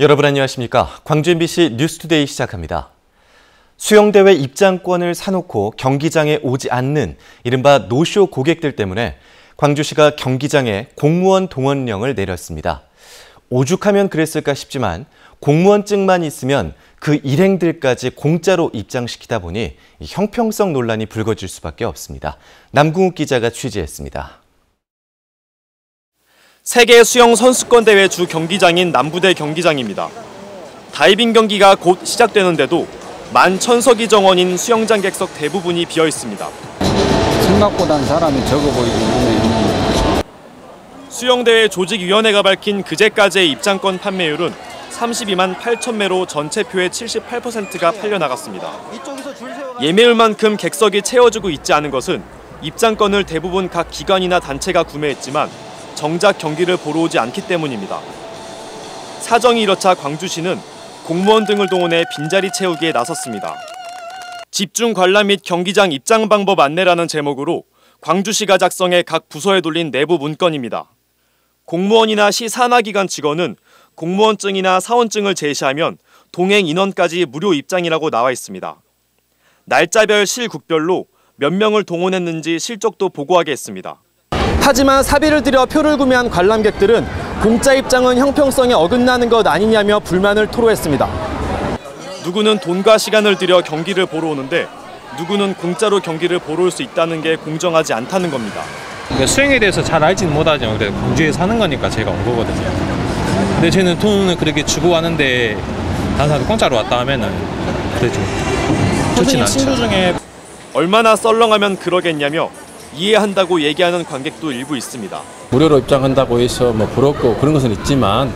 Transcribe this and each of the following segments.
여러분 안녕하십니까? 광주 MBC 뉴스투데이 시작합니다. 수영대회 입장권을 사놓고 경기장에 오지 않는 이른바 노쇼 고객들 때문에 광주시가 경기장에 공무원 동원령을 내렸습니다. 오죽하면 그랬을까 싶지만 공무원증만 있으면 그 일행들까지 공짜로 입장시키다 보니 형평성 논란이 불거질 수밖에 없습니다. 남궁욱 기자가 취재했습니다. 세계 수영 선수권 대회 주 경기장인 남부대 경기장입니다. 다이빙 경기가 곧 시작되는데도 11,000석이 정원인 수영장 객석 대부분이 비어 있습니다. 생각보다는 사람이 적어 보이긴 하네요. 수영대회 조직위원회가 밝힌 그제까지의 입장권 판매율은 32만 8천 매로 전체 표의 78%가 팔려나갔습니다. 예매율만큼 객석이 채워지고 있지 않은 것은 입장권을 대부분 각 기관이나 단체가 구매했지만 정작 경기를 보러 오지 않기 때문입니다. 사정이 이렇자 광주시는 공무원 등을 동원해 빈자리 채우기에 나섰습니다. 집중 관람 및 경기장 입장 방법 안내라는 제목으로 광주시가 작성해 각 부서에 돌린 내부 문건입니다. 공무원이나 시 산하기관 직원은 공무원증이나 사원증을 제시하면 동행 인원까지 무료 입장이라고 나와 있습니다. 날짜별 실국별로 몇 명을 동원했는지 실적도 보고하게 했습니다. 하지만 사비를 들여 표를 구매한 관람객들은 공짜 입장은 형평성에 어긋나는 것 아니냐며 불만을 토로했습니다. 누구는 돈과 시간을 들여 경기를 보러 오는데 누구는 공짜로 경기를 보러 올 수 있다는 게 공정하지 않다는 겁니다. 수영에 대해서 잘 알지는 못하지만 그래도 광주에 사는 거니까 제가 온 거거든요. 근데 저는 돈을 그렇게 주고 왔는데 다른 사람도 공짜로 왔다 하면은 그래 좀 좋지는 않죠. 친구 중에 얼마나 썰렁하면 그러겠냐며 이해한다고 얘기하는 관객도 일부 있습니다. 무료로 입장한다고 해서 부럽고 그런 것은 있지만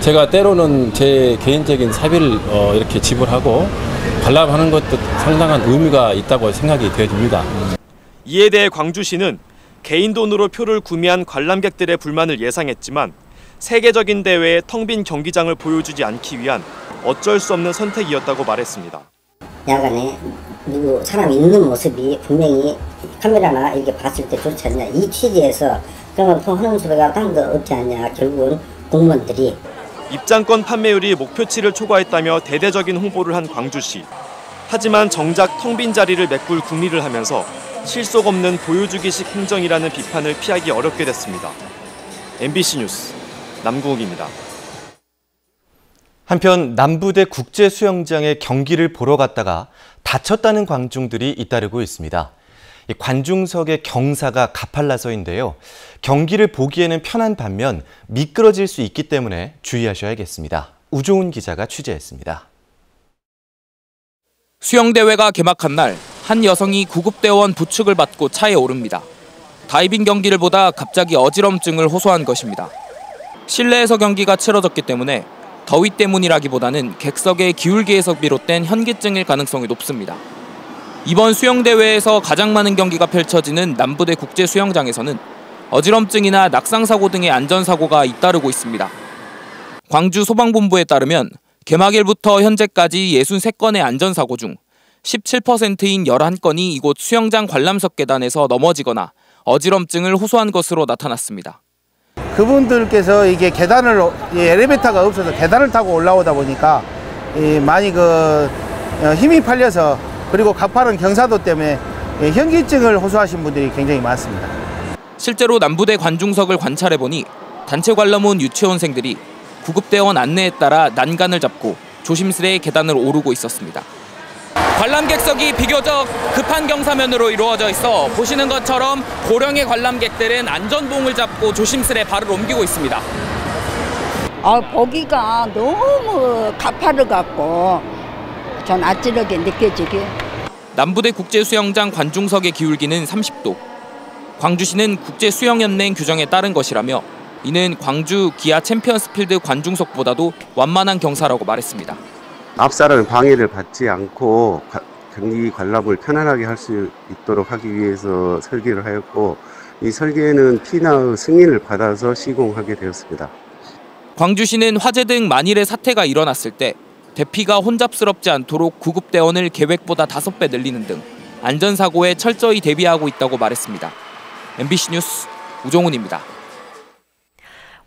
제가 때로는 제 개인적인 사비를 이렇게 지불하고 관람하는 것도 상당한 의미가 있다고 생각이 되어집니다. 이에 대해 광주시는 개인 돈으로 표를 구매한 관람객들의 불만을 예상했지만 세계적인 대회에 텅 빈 경기장을 보여주지 않기 위한 어쩔 수 없는 선택이었다고 말했습니다. 야간에 누구 사람 있는 모습이 분명히 카메라나 이렇게 봤을 때 좋지 않냐, 이 취지에서 그러면 통하는 수가 당도 없지 않냐. 결국은 공무원들이 입장권 판매율이 목표치를 초과했다며 대대적인 홍보를 한 광주시. 하지만 정작 텅 빈 자리를 메꿀 궁리를 하면서 실속 없는 보여주기식 행정이라는 비판을 피하기 어렵게 됐습니다. MBC 뉴스 남궁욱입니다. 한편 남부대 국제수영장에 경기를 보러 갔다가 다쳤다는 관중들이 잇따르고 있습니다. 관중석의 경사가 가팔라서인데요. 경기를 보기에는 편한 반면 미끄러질 수 있기 때문에 주의하셔야겠습니다. 우종훈 기자가 취재했습니다. 수영대회가 개막한 날, 한 여성이 구급대원 부축을 받고 차에 오릅니다. 다이빙 경기를 보다 갑자기 어지럼증을 호소한 것입니다. 실내에서 경기가 치러졌기 때문에 더위 때문이라기보다는 객석의 기울기에서 비롯된 현기증일 가능성이 높습니다. 이번 수영대회에서 가장 많은 경기가 펼쳐지는 남부대 국제수영장에서는 어지럼증이나 낙상사고 등의 안전사고가 잇따르고 있습니다. 광주 소방본부에 따르면 개막일부터 현재까지 63건의 안전사고 중 17%인 11건이 이곳 수영장 관람석 계단에서 넘어지거나 어지럼증을 호소한 것으로 나타났습니다. 그분들께서 이게 엘리베이터가 없어서 계단을 타고 올라오다 보니까 많이 힘이 팔려서 그리고 가파른 경사도 때문에 현기증을 호소하신 분들이 굉장히 많습니다. 실제로 남부대 관중석을 관찰해보니 단체 관람 온 유치원생들이 구급대원 안내에 따라 난간을 잡고 조심스레 계단을 오르고 있었습니다. 관람객석이 비교적 급한 경사면으로 이루어져 있어 보시는 것처럼 고령의 관람객들은 안전봉을 잡고 조심스레 발을 옮기고 있습니다. 보기가 너무 가파르갖고 전 아찔하게 느껴지게. 남부대 국제수영장 관중석의 기울기는 30도. 광주시는 국제수영연맹 규정에 따른 것이라며 이는 광주 기아 챔피언스필드 관중석보다도 완만한 경사라고 말했습니다. 앞사람의 방해를 받지 않고 경기 관람을 편안하게 할 수 있도록 하기 위해서 설계를 하였고 이 설계는 피나의 승인을 받아서 시공하게 되었습니다. 광주시는 화재 등 만일의 사태가 일어났을 때 대피가 혼잡스럽지 않도록 구급대원을 계획보다 5배 늘리는 등 안전사고에 철저히 대비하고 있다고 말했습니다. MBC 뉴스 우종훈입니다.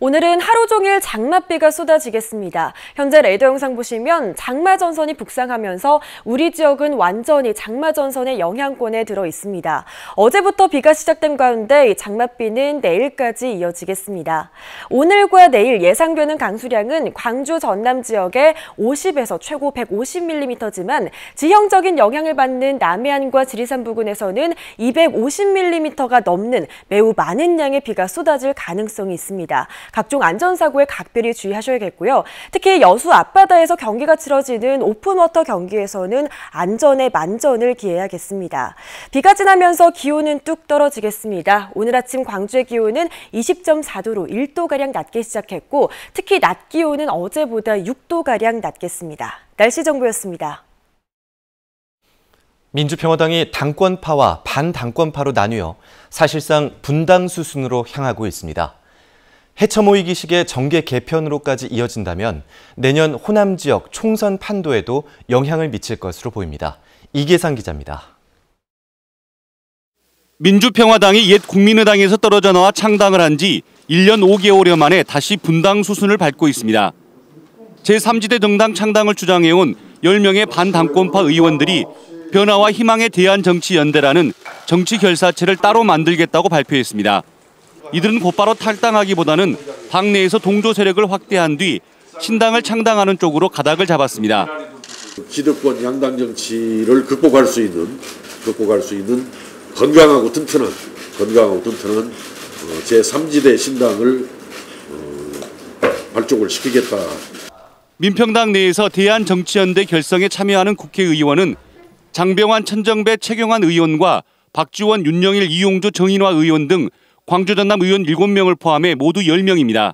오늘은 하루 종일 장맛비가 쏟아지겠습니다. 현재 레이더 영상 보시면 장마전선이 북상하면서 우리 지역은 완전히 장마전선의 영향권에 들어 있습니다. 어제부터 비가 시작된 가운데 장맛비는 내일까지 이어지겠습니다. 오늘과 내일 예상되는 강수량은 광주 전남 지역에 50에서 최고 150mm지만 지형적인 영향을 받는 남해안과 지리산 부근에서는 250mm가 넘는 매우 많은 양의 비가 쏟아질 가능성이 있습니다. 각종 안전사고에 각별히 주의하셔야겠고요. 특히 여수 앞바다에서 경기가 치러지는 오픈워터 경기에서는 안전에 만전을 기해야겠습니다. 비가 지나면서 기온은 뚝 떨어지겠습니다. 오늘 아침 광주의 기온은 20.4도로 1도가량 낮게 시작했고 특히 낮 기온은 어제보다 6도가량 낮겠습니다. 날씨 정보였습니다. 민주평화당이 당권파와 반당권파로 나뉘어 사실상 분당 수순으로 향하고 있습니다. 해처 모이기식의 정계 개편으로까지 이어진다면 내년 호남 지역 총선 판도에도 영향을 미칠 것으로 보입니다. 이계상 기자입니다. 민주평화당이 옛 국민의당에서 떨어져 나와 창당을 한 지 1년 5개월여 만에 다시 분당 수순을 밟고 있습니다. 제3지대 정당 창당을 주장해온 10명의 반당권파 의원들이 변화와 희망의 대한정치연대라는 정치결사체를 따로 만들겠다고 발표했습니다. 이들은 곧바로 탈당하기보다는 당내에서 동조 세력을 확대한 뒤 신당을 창당하는 쪽으로 가닥을 잡았습니다. 기득권 양당 정치를 극복할 수 있는 건강하고 튼튼한 제3지대 신당을 발족을 시키겠다. 민평당 내에서 대한정치연대 결성에 참여하는 국회의원은 장병환, 천정배, 최경환 의원과 박지원, 윤영일, 이용주, 정인화 의원 등 광주 전남 의원 7명을 포함해 모두 10명입니다.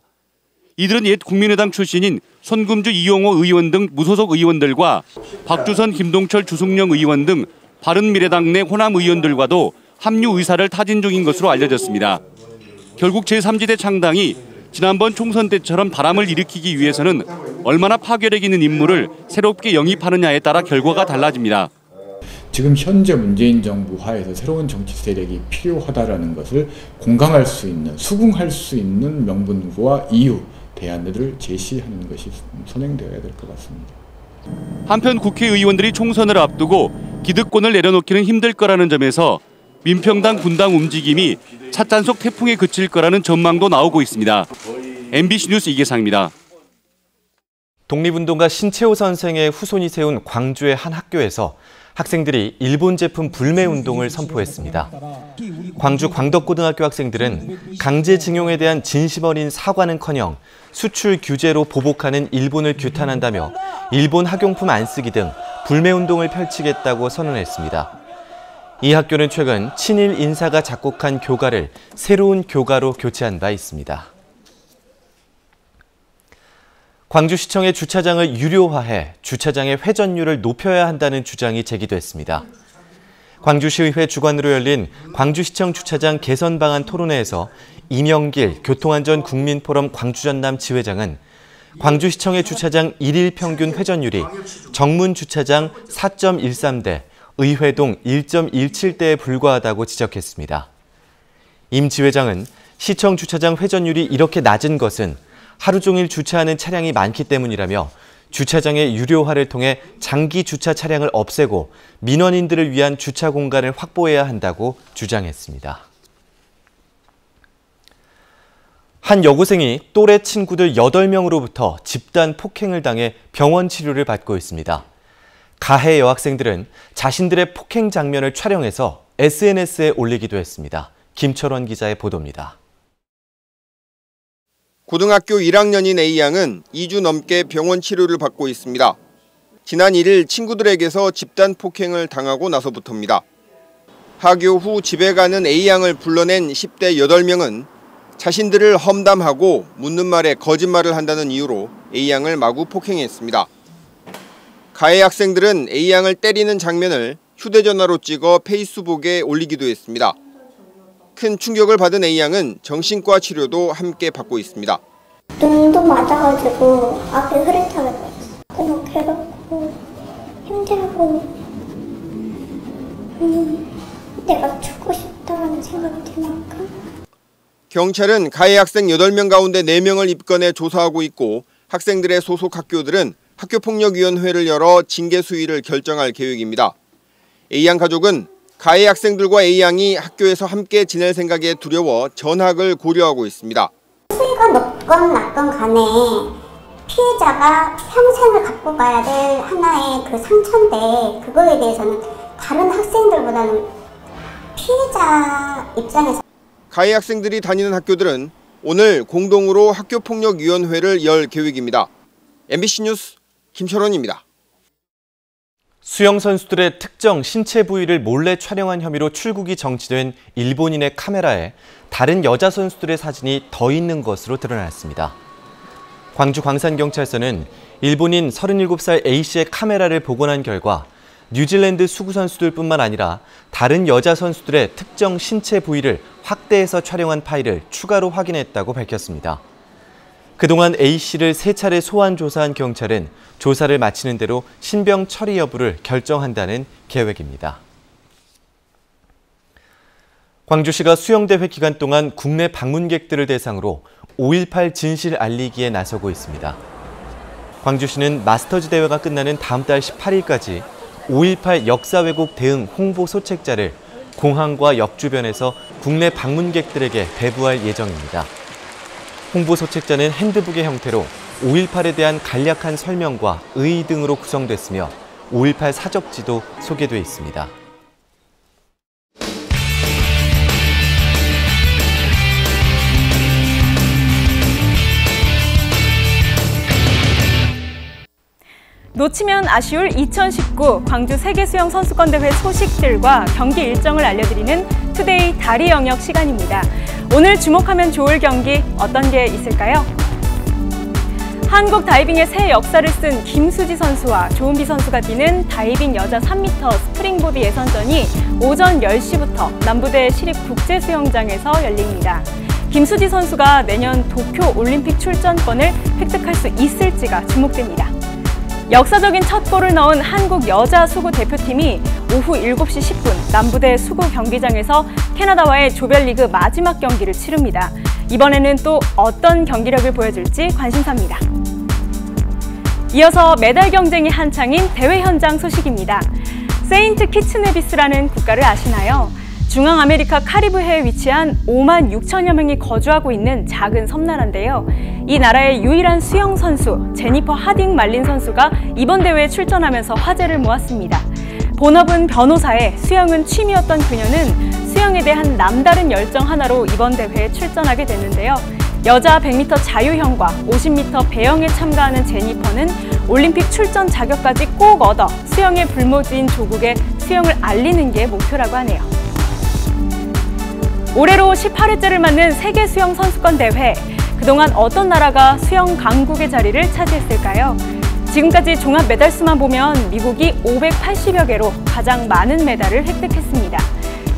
이들은 옛 국민의당 출신인 손금주, 이용호 의원 등 무소속 의원들과 박주선, 김동철, 주승영 의원 등 바른미래당 내 호남 의원들과도 합류 의사를 타진 중인 것으로 알려졌습니다. 결국 제3지대 창당이 지난번 총선 때처럼 바람을 일으키기 위해서는 얼마나 파괴력 있는 인물을 새롭게 영입하느냐에 따라 결과가 달라집니다. 지금 현재 문재인 정부 하에서 새로운 정치 세력이 필요하다라는 것을 공감할 수 있는, 수긍할 수 있는 명분과 이유, 대안들을 제시하는 것이 선행되어야 될 것 같습니다. 한편 국회의원들이 총선을 앞두고 기득권을 내려놓기는 힘들 거라는 점에서 민평당 분당 움직임이 찻잔속 태풍에 그칠 거라는 전망도 나오고 있습니다. MBC 뉴스 이계상입니다. 독립운동가 신채호 선생의 후손이 세운 광주의 한 학교에서 학생들이 일본 제품 불매 운동을 선포했습니다. 광주 광덕고등학교 학생들은 강제징용에 대한 진심 어린 사과는커녕 수출 규제로 보복하는 일본을 규탄한다며 일본 학용품 안 쓰기 등 불매 운동을 펼치겠다고 선언했습니다. 이 학교는 최근 친일 인사가 작곡한 교가를 새로운 교가로 교체한 바 있습니다. 광주시청의 주차장을 유료화해 주차장의 회전율을 높여야 한다는 주장이 제기됐습니다. 광주시의회 주관으로 열린 광주시청 주차장 개선 방안 토론회에서 이명길 교통안전국민포럼 광주전남 지회장은 광주시청의 주차장 1일 평균 회전율이 정문 주차장 4.13대, 의회동 1.17대에 불과하다고 지적했습니다. 임 지회장은 시청 주차장 회전율이 이렇게 낮은 것은 하루 종일 주차하는 차량이 많기 때문이라며 주차장의 유료화를 통해 장기 주차 차량을 없애고 민원인들을 위한 주차 공간을 확보해야 한다고 주장했습니다. 한 여고생이 또래 친구들 8명으로부터 집단 폭행을 당해 병원 치료를 받고 있습니다. 가해 여학생들은 자신들의 폭행 장면을 촬영해서 SNS에 올리기도 했습니다. 김철원 기자의 보도입니다. 고등학교 1학년인 A양은 2주 넘게 병원 치료를 받고 있습니다. 지난 1일 친구들에게서 집단 폭행을 당하고 나서부터입니다. 하교 후 집에 가는 A양을 불러낸 10대 8명은 자신들을 험담하고 묻는 말에 거짓말을 한다는 이유로 A양을 마구 폭행했습니다. 가해 학생들은 A양을 때리는 장면을 휴대전화로 찍어 페이스북에 올리기도 했습니다. 큰 충격을 받은 A양은 정신과 치료도 함께 받고 있습니다. 눈도 맞아가지고 앞이 흐릿하게 너무 괴롭고 힘들고 내가 죽고 싶다는 생각이 들 만큼. 경찰은 가해 학생 8명 가운데 4명을 입건해 조사하고 있고 학생들의 소속 학교들은 학교폭력위원회를 열어 징계 수위를 결정할 계획입니다. A양 가족은 가해 학생들과 A양이 학교에서 함께 지낼 생각에 두려워 전학을 고려하고 있습니다. 수위가 높건 낮건 간에 피해자가 평생을 갖고 가야 될 하나의 그 상처인데 그거에 대해서는 다른 학생들보다는 피해자 입장에서 가해 학생들이 다니는 학교들은 오늘 공동으로 학교폭력위원회를 열 계획입니다. MBC 뉴스 김철원입니다. 수영 선수들의 특정 신체 부위를 몰래 촬영한 혐의로 출국이 정치된 일본인의 카메라에 다른 여자 선수들의 사진이 더 있는 것으로 드러났습니다. 광주 광산경찰서는 일본인 37살 A씨의 카메라를 복원한 결과 뉴질랜드 수구 선수들뿐만 아니라 다른 여자 선수들의 특정 신체 부위를 확대해서 촬영한 파일을 추가로 확인했다고 밝혔습니다. 그동안 A씨를 3차례 소환 조사한 경찰은 조사를 마치는 대로 신병 처리 여부를 결정한다는 계획입니다. 광주시가 수영대회 기간 동안 국내 방문객들을 대상으로 5.18 진실 알리기에 나서고 있습니다. 광주시는 마스터즈 대회가 끝나는 다음 달 18일까지 5.18 역사 왜곡 대응 홍보 소책자를 공항과 역 주변에서 국내 방문객들에게 배부할 예정입니다. 홍보 소책자는 핸드북의 형태로 5.18에 대한 간략한 설명과 의의 등으로 구성됐으며 5.18 사적지도 소개돼 있습니다. 놓치면 아쉬울 2019 광주 세계수영선수권대회 소식들과 경기 일정을 알려드리는 투데이 다리 영역 시간입니다. 오늘 주목하면 좋을 경기 어떤 게 있을까요? 한국 다이빙의 새 역사를 쓴 김수지 선수와 조은비 선수가 뛰는 다이빙 여자 3m 스프링보드 예선전이 오전 10시부터 남부대 시립국제수영장에서 열립니다. 김수지 선수가 내년 도쿄 올림픽 출전권을 획득할 수 있을지가 주목됩니다. 역사적인 첫 골을 넣은 한국 여자 수구 대표팀이 오후 7시 10분 남부대 수구 경기장에서 캐나다와의 조별리그 마지막 경기를 치릅니다. 이번에는 또 어떤 경기력을 보여줄지 관심사입니다. 이어서 메달 경쟁이 한창인 대회 현장 소식입니다. 세인트 키츠네비스라는 국가를 아시나요? 중앙아메리카 카리브해에 위치한 5만 6천여 명이 거주하고 있는 작은 섬나라인데요. 이 나라의 유일한 수영 선수 제니퍼 하딩 말린 선수가 이번 대회에 출전하면서 화제를 모았습니다. 본업은 배우사에 수영은 취미였던 그녀는 수영에 대한 남다른 열정 하나로 이번 대회에 출전하게 됐는데요. 여자 100m 자유형과 50m 배영에 참가하는 제니퍼는 올림픽 출전 자격까지 꼭 얻어 수영에 불모지인 조국에 수영을 알리는 게 목표라고 하네요. 올해로 18회째를 맞는 세계수영선수권대회. 그동안 어떤 나라가 수영 강국의 자리를 차지했을까요? 지금까지 종합 메달 수만 보면 미국이 580여 개로 가장 많은 메달을 획득했습니다.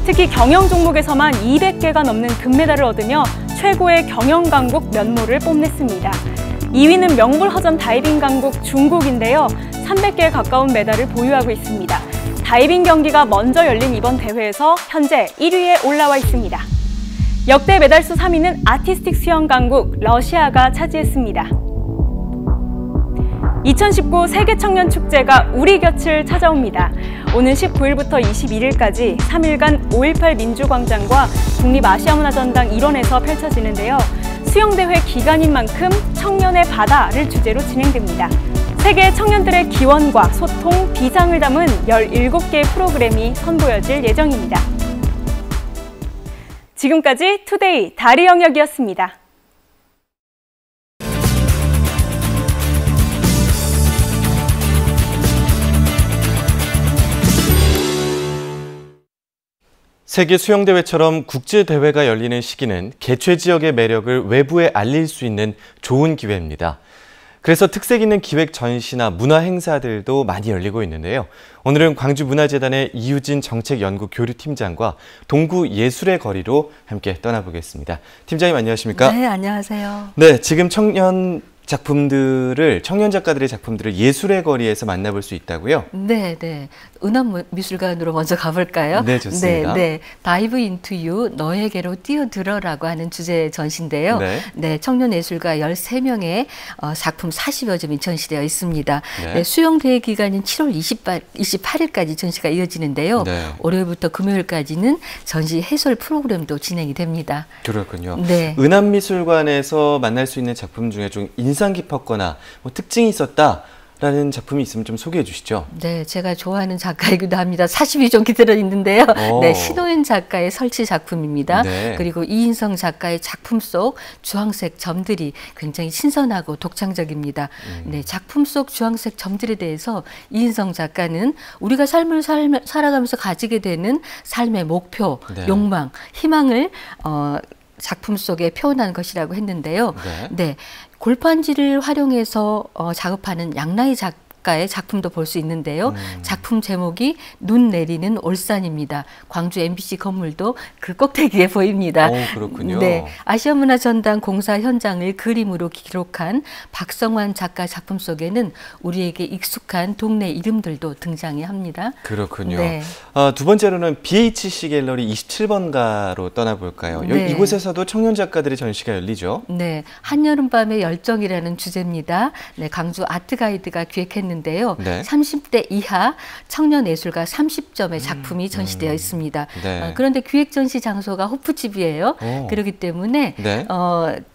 특히 경영 종목에서만 200개가 넘는 금메달을 얻으며 최고의 경영 강국 면모를 뽐냈습니다. 2위는 명불허전 다이빙 강국 중국인데요. 300개에 가까운 메달을 보유하고 있습니다. 다이빙 경기가 먼저 열린 이번 대회에서 현재 1위에 올라와 있습니다. 역대 메달수 3위는 아티스틱 수영 강국 러시아가 차지했습니다. 2019 세계청년축제가 우리 곁을 찾아옵니다. 오는 19일부터 21일까지 3일간 5.18 민주광장과 국립아시아문화전당 일원에서 펼쳐지는데요. 수영대회 기간인 만큼 청년의 바다를 주제로 진행됩니다. 세계 청년들의 기원과 소통, 비상을 담은 17개의 프로그램이 선보여질 예정입니다. 지금까지 투데이 다리 영역이었습니다. 세계 수영대회처럼 국제대회가 열리는 시기는 개최 지역의 매력을 외부에 알릴 수 있는 좋은 기회입니다. 그래서 특색 있는 기획 전시나 문화 행사들도 많이 열리고 있는데요. 오늘은 광주문화재단의 이유진 정책연구교류팀장과 동구 예술의 거리로 함께 떠나보겠습니다. 팀장님 안녕하십니까? 네, 안녕하세요. 네, 지금 청년 작품들을 청년 작가들의 작품들을 예술의 거리에서 만나볼 수 있다고요? 네, 네. 은암미술관으로 먼저 가볼까요? 네, 좋습니다. 네. Dive into you, 너에게로 뛰어들어라고 하는 주제 전시인데요. 네. 네, 청년 예술가 13명의 작품 40여 점이 전시되어 있습니다. 네. 네, 수영대회 기간인 7월 28일까지 전시가 이어지는데요. 네. 월요일부터 금요일까지는 전시 해설 프로그램도 진행이 됩니다. 그렇군요. 네. 은암미술관에서 만날 수 있는 작품 중에 좀 인상 깊었거나 뭐 특징이 있었다라는 작품이 있으면 좀 소개해 주시죠. 네, 제가 좋아하는 작가이기도 합니다. 42종이 들어있는데요. 네, 신호연 작가의 설치 작품입니다. 네. 그리고 이인성 작가의 작품 속 주황색 점들이 굉장히 신선하고 독창적입니다. 네, 작품 속 주황색 점들에 대해서 이인성 작가는 우리가 삶을 살아가면서 가지게 되는 삶의 목표, 네. 욕망, 희망을 작품 속에 표현한 것이라고 했는데요. 네, 골판지를 활용해서 작업하는 양나희 작가의 작품도 볼 수 있는데요. 작품 제목이 눈 내리는 올산입니다. 광주 MBC 건물도 그 꼭대기에 보입니다. 그렇군요. 네, 아시아문화전당 공사 현장을 그림으로 기록한 박성환 작가 작품 속에는 우리에게 익숙한 동네 이름들도 등장이 합니다. 그렇군요. 네. 두 번째로는 BHC 갤러리 27번가로 떠나볼까요? 네. 이곳에서도 청년 작가들의 전시가 열리죠. 네, 한여름밤의 열정이라는 주제입니다. 네, 광주 아트가이드가 기획했는데요. 네. 30대 이하 청년 예술가 30점의 작품이 전시되어 있습니다. 네. 그런데 기획 전시 장소가 호프집이에요. 그렇기 때문에 네.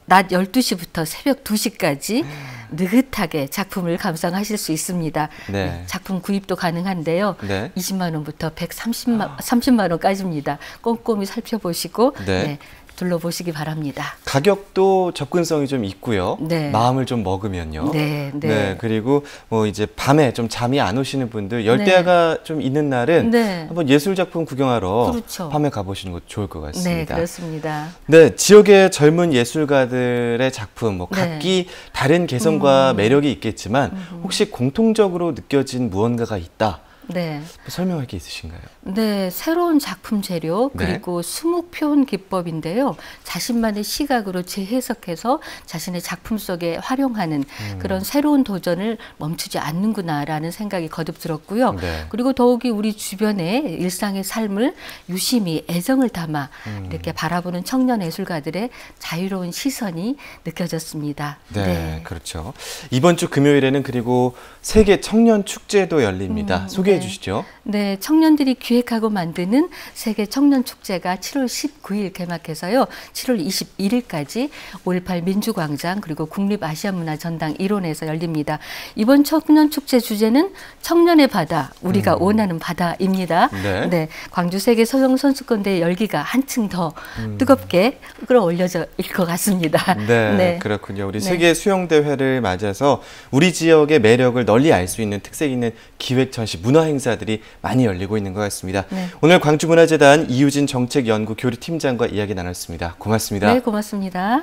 낮 12시부터 새벽 2시까지 느긋하게 작품을 감상하실 수 있습니다. 네. 작품 구입도 가능한데요. 네. 20만 원부터 30만 원까지입니다. 꼼꼼히 살펴보시고 네. 둘러보시기 바랍니다. 가격도 접근성이 좀 있고요. 네. 마음을 좀 먹으면요. 네. 그리고 뭐 이제 밤에 좀 잠이 안 오시는 분들, 열대야가 좀 있는 날은 한번 예술 작품 구경하러 밤에 가보시는 것도 좋을 것 같습니다. 네, 그렇습니다. 네, 지역의 젊은 예술가들의 작품, 뭐 각기 다른 개성과 매력이 있겠지만 혹시 공통적으로 느껴진 무언가가 있다. 네. 설명할 게 있으신가요? 네, 새로운 작품 재료 그리고 수묵 표현 기법인데요. 자신만의 시각으로 재해석해서 자신의 작품 속에 활용하는 그런 새로운 도전을 멈추지 않는구나라는 생각이 거듭 들었고요. 네. 그리고 더욱이 우리 주변의 일상의 삶을 유심히 애정을 담아 이렇게 바라보는 청년 예술가들의 자유로운 시선이 느껴졌습니다. 네, 그렇죠. 이번 주 금요일에는 그리고 세계 청년 축제도 열립니다. 소개해 주시죠. 네, 청년들이 기획하고 만드는 세계 청년 축제가 7월 19일 개막해서요. 7월 21일까지 5.18 민주광장 그리고 국립아시아문화전당 1원에서 열립니다. 이번 청년 축제 주제는 청년의 바다, 우리가 원하는 바다입니다. 네, 광주 세계 서영 선수권대회 열기가 한층 더 뜨겁게 끌어올려질 것 같습니다. 네, 그렇군요. 우리 세계 수영대회를 맞아서 우리 지역의 매력을 널리 알 수 있는 특색 있는 기획 전시 문화 행사들이 많이 열리고 있는 것 같습니다. 오늘 광주문화재단 이유진 정책연구 교류팀장과 이야기 나눴습니다. 고맙습니다. 네, 고맙습니다.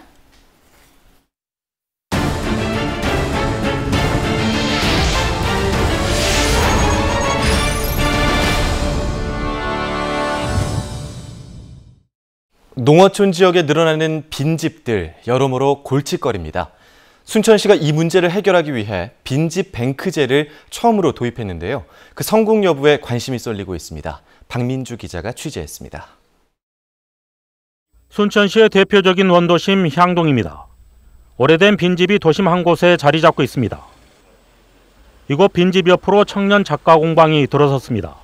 농어촌 지역에 늘어나는 빈집들, 여러모로 골칫거리입니다. 순천시가 이 문제를 해결하기 위해 빈집 뱅크제를 처음으로 도입했는데요. 그 성공 여부에 관심이 쏠리고 있습니다. 박민주 기자가 취재했습니다. 순천시의 대표적인 원도심 향동입니다. 오래된 빈집이 도심 한 곳에 자리 잡고 있습니다. 이곳 빈집 옆으로 청년 작가 공방이 들어섰습니다.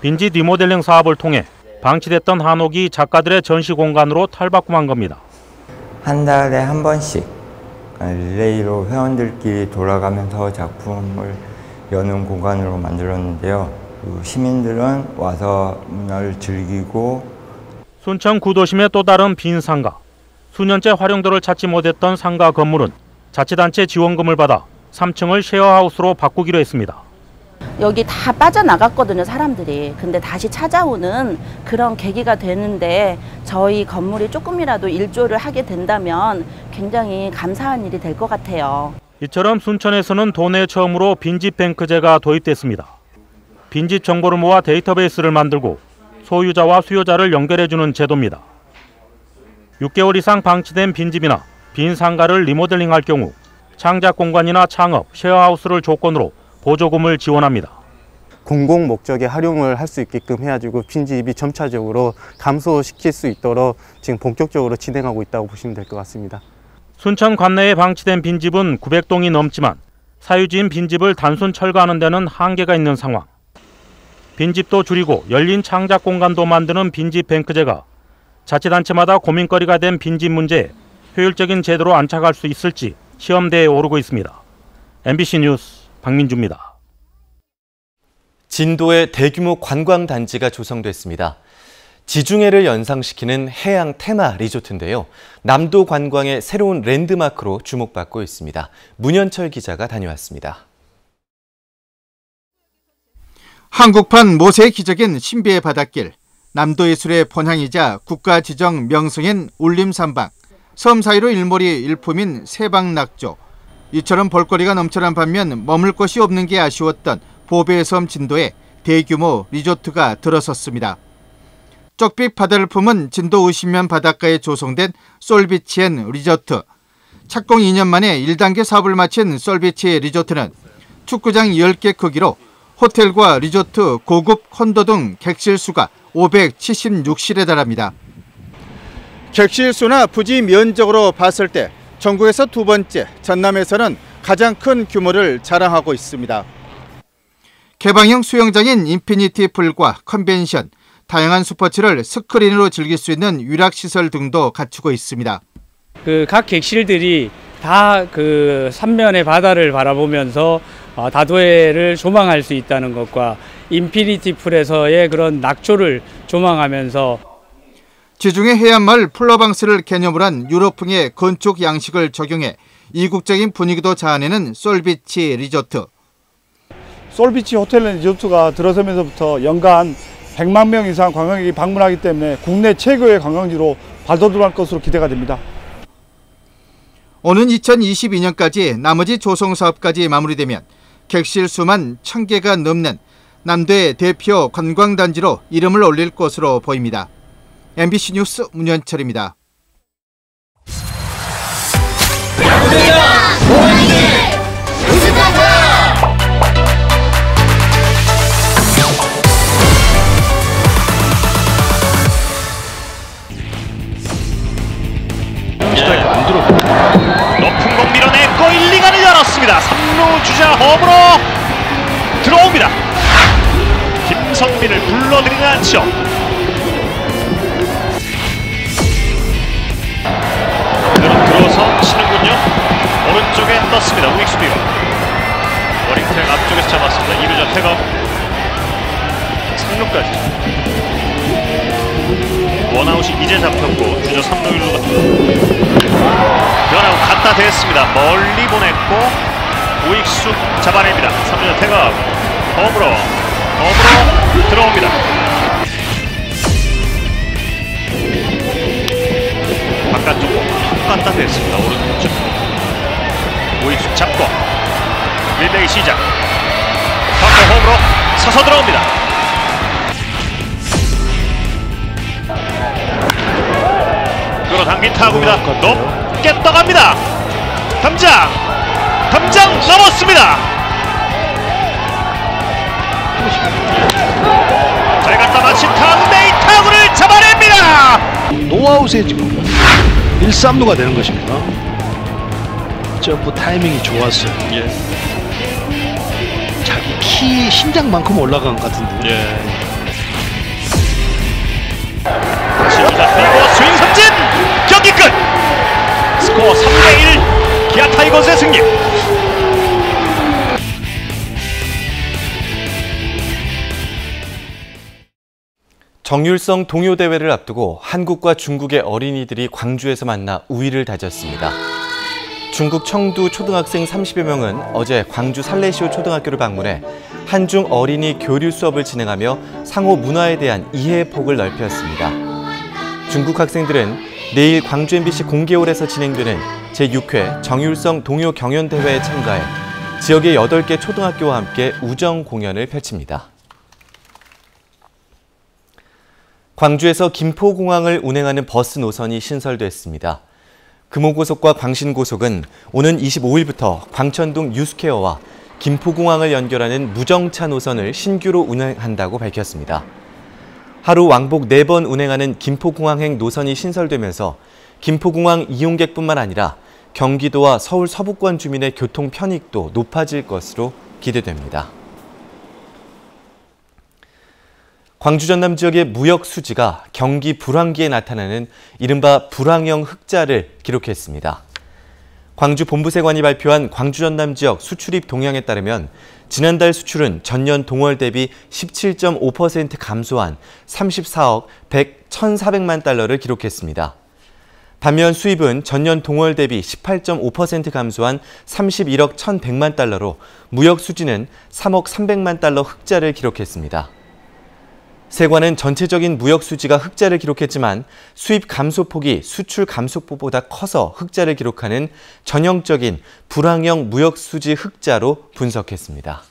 빈집 리모델링 사업을 통해 방치됐던 한옥이 작가들의 전시 공간으로 탈바꿈한 겁니다. 한 달에 한 번씩 릴레이로 회원들끼리 돌아가면서 작품을 여는 공간으로 만들었는데요. 시민들은 와서 문화를 즐기고 순천 구도심의 또 다른 빈 상가. 수년째 활용도를 찾지 못했던 상가 건물은 자치단체 지원금을 받아 3층을 쉐어하우스로 바꾸기로 했습니다. 여기 다 빠져나갔거든요, 사람들이. 근데 다시 찾아오는 그런 계기가 되는데 저희 건물이 조금이라도 일조를 하게 된다면 굉장히 감사한 일이 될 것 같아요. 이처럼 순천에서는 도내 처음으로 빈집 뱅크제가 도입됐습니다. 빈집 정보를 모아 데이터베이스를 만들고 소유자와 수요자를 연결해주는 제도입니다. 6개월 이상 방치된 빈집이나 빈 상가를 리모델링할 경우 창작공간이나 창업, 쉐어하우스를 조건으로 보조금을 지원합니다. 공공 목적에 활용을 할 수 있게끔 해가지고 빈집이 점차적으로 감소시킬 수 있도록 지금 본격적으로 진행하고 있다고 보시면 될 것 같습니다. 순천 관내에 방치된 빈집은 900동이 넘지만 사유지인 빈집을 단순 철거하는 데는 한계가 있는 상황. 빈집도 줄이고 열린 창작 공간도 만드는 빈집 뱅크제가 자치단체마다 고민거리가 된 빈집 문제에 효율적인 제도로 안착할 수 있을지 시험대에 오르고 있습니다. MBC 뉴스 박민주입니다. 진도에 대규모 관광단지가 조성됐습니다. 지중해를 연상시키는 해양 테마 리조트인데요. 남도 관광의 새로운 랜드마크로 주목받고 있습니다. 문현철 기자가 다녀왔습니다. 한국판 모세 기적인 신비의 바닷길, 남도 예술의 본향이자 국가 지정 명성인 울림산방, 섬 사이로 일몰이 일품인 세방낙조. 이처럼 볼거리가 넘쳐난 반면 머물 곳이 없는 게 아쉬웠던 보배의 섬 진도에 대규모 리조트가 들어섰습니다. 쪽빛 바다를 품은 진도 50면 바닷가에 조성된 솔비치 앤 리조트. 착공 2년 만에 1단계 사업을 마친 솔비치 리조트는 축구장 10개 크기로 호텔과 리조트, 고급 콘도 등 객실 수가 576실에 달합니다. 객실 수나 부지 면적으로 봤을 때 전국에서 두 번째, 전남에서는 가장 큰 규모를 자랑하고 있습니다. 개방형 수영장인 인피니티 풀과 컨벤션, 다양한 스포츠를 스크린으로 즐길 수 있는 유락시설 등도 갖추고 있습니다. 각 객실들이 다 삼면의 바다를 바라보면서 다도해를 조망할 수 있다는 것과 인피니티 풀에서의 그런 낙조를 조망하면서 지중해 해안마을 플러방스를 개념으로 한 유럽풍의 건축 양식을 적용해 이국적인 분위기도 자아내는 솔비치 리조트. 솔비치 호텔 앤 리조트가 들어서면서부터 연간 100만 명 이상 관광객이 방문하기 때문에 국내 최고의 관광지로 발돋움할 것으로 기대가 됩니다. 오는 2022년까지 나머지 조성 사업까지 마무리되면 객실 수만 1000개가 넘는 남도의 대표 관광단지로 이름을 올릴 것으로 보입니다. MBC 뉴스 문현철입니다. 높은 공 밀어냈고 1-2간을 열었습니다. 3루 주자 홈으로 들어옵니다. 김성민을 불러들이는 안치홍. 오늘은 들어서 치는군요. 오른쪽에 떴습니다. 우익수 뒤로. 워링턴 앞쪽에서 잡았습니다. 2루자 태거 3루까지. 원아웃이 이제 잡혔고 주자 3루 1루가 변하고 갖다 댔습니다. 멀리 보냈고 우익수 잡아냅니다. 3루자 태거 홈으로 들어옵니다. 바깥쪽 공 갖다 댔습니다. 오른쪽 우익수 잡고 1대기 시작. 바깥 홈으로 서서 들어옵니다. 끌어당긴 타구입니다. 높게 떠갑니다. 담장 넘었습니다. 잘 갖다 맞힌 타구인데 이 타구를 잡아냅니다. 노아웃에 지금 1-3루가 되는 것입니다. 점프 타이밍이 좋았어요. 자기 키 심장만큼 올라간 것 같은데. 그리고 스윙 삼진! 경기 끝! 스코어 3-1 기아 타이거즈의 승리! 정율성 동요대회를 앞두고 한국과 중국의 어린이들이 광주에서 만나 우위를 다졌습니다. 중국 청두 초등학생 30여 명은 어제 광주 살레시오 초등학교를 방문해 한중 어린이 교류 수업을 진행하며 상호 문화에 대한 이해의 폭을 넓혔습니다. 중국 학생들은 내일 광주 MBC 공개홀에서 진행되는 제6회 정율성 동요 경연대회에 참가해 지역의 8개 초등학교와 함께 우정 공연을 펼칩니다. 광주에서 김포공항을 운행하는 버스 노선이 신설됐습니다. 금호고속과 광신고속은 오는 25일부터 광천동 뉴스퀘어와 김포공항을 연결하는 무정차 노선을 신규로 운행한다고 밝혔습니다. 하루 왕복 4번 운행하는 김포공항행 노선이 신설되면서 김포공항 이용객뿐만 아니라 경기도와 서울 서부권 주민의 교통 편익도 높아질 것으로 기대됩니다. 광주 전남 지역의 무역 수지가 경기 불황기에 나타나는 이른바 불황형 흑자를 기록했습니다. 광주 본부세관이 발표한 광주 전남 지역 수출입 동향에 따르면 지난달 수출은 전년 동월 대비 17.5% 감소한 34억 1,400만 달러를 기록했습니다. 반면 수입은 전년 동월 대비 18.5% 감소한 31억 1,100만 달러로 무역 수지는 3억 300만 달러 흑자를 기록했습니다. 세관은 전체적인 무역 수지가 흑자를 기록했지만 수입 감소폭이 수출 감소폭보다 커서 흑자를 기록하는 전형적인 불황형 무역 수지 흑자로 분석했습니다.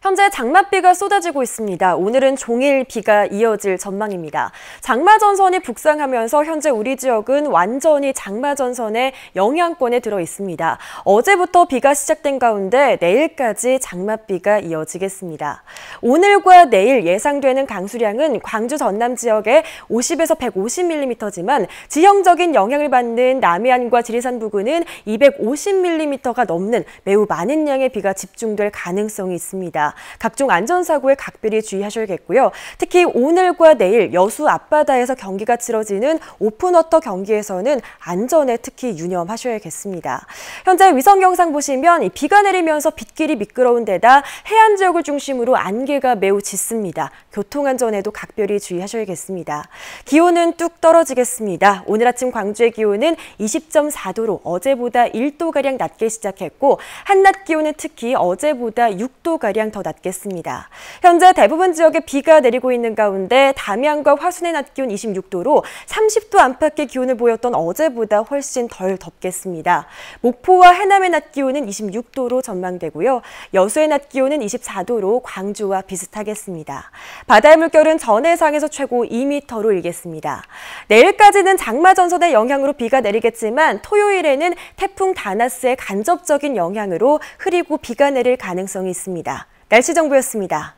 현재 장맛비가 쏟아지고 있습니다. 오늘은 종일 비가 이어질 전망입니다. 장마전선이 북상하면서 현재 우리 지역은 완전히 장마전선의 영향권에 들어 있습니다. 어제부터 비가 시작된 가운데 내일까지 장맛비가 이어지겠습니다. 오늘과 내일 예상되는 강수량은 광주 전남 지역에 50에서 150mm지만 지형적인 영향을 받는 남해안과 지리산 부근은 250mm가 넘는 매우 많은 양의 비가 집중될 가능성이 있습니다. 각종 안전사고에 각별히 주의하셔야겠고요. 특히 오늘과 내일 여수 앞바다에서 경기가 치러지는 오픈워터 경기에서는 안전에 특히 유념하셔야겠습니다. 현재 위성 영상 보시면 비가 내리면서 빗길이 미끄러운 데다 해안 지역을 중심으로 안개가 매우 짙습니다. 교통안전에도 각별히 주의하셔야겠습니다. 기온은 뚝 떨어지겠습니다. 오늘 아침 광주의 기온은 20.4도로 어제보다 1도가량 낮게 시작했고 한낮 기온은 특히 어제보다 6도가량 더 낮겠습니다. 현재 대부분 지역에 비가 내리고 있는 가운데 담양과 화순의 낮 기온 26도로 30도 안팎의 기온을 보였던 어제보다 훨씬 덜 덥겠습니다. 목포와 해남의 낮 기온은 26도로 전망되고요. 여수의 낮 기온은 24도로 광주와 비슷하겠습니다. 바다의 물결은 전해상에서 최고 2m로 일겠습니다. 내일까지는 장마전선의 영향으로 비가 내리겠지만 토요일에는 태풍 다나스의 간접적인 영향으로 흐리고 비가 내릴 가능성이 있습니다. 날씨 정보였습니다.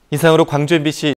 이상으로 광주 MBC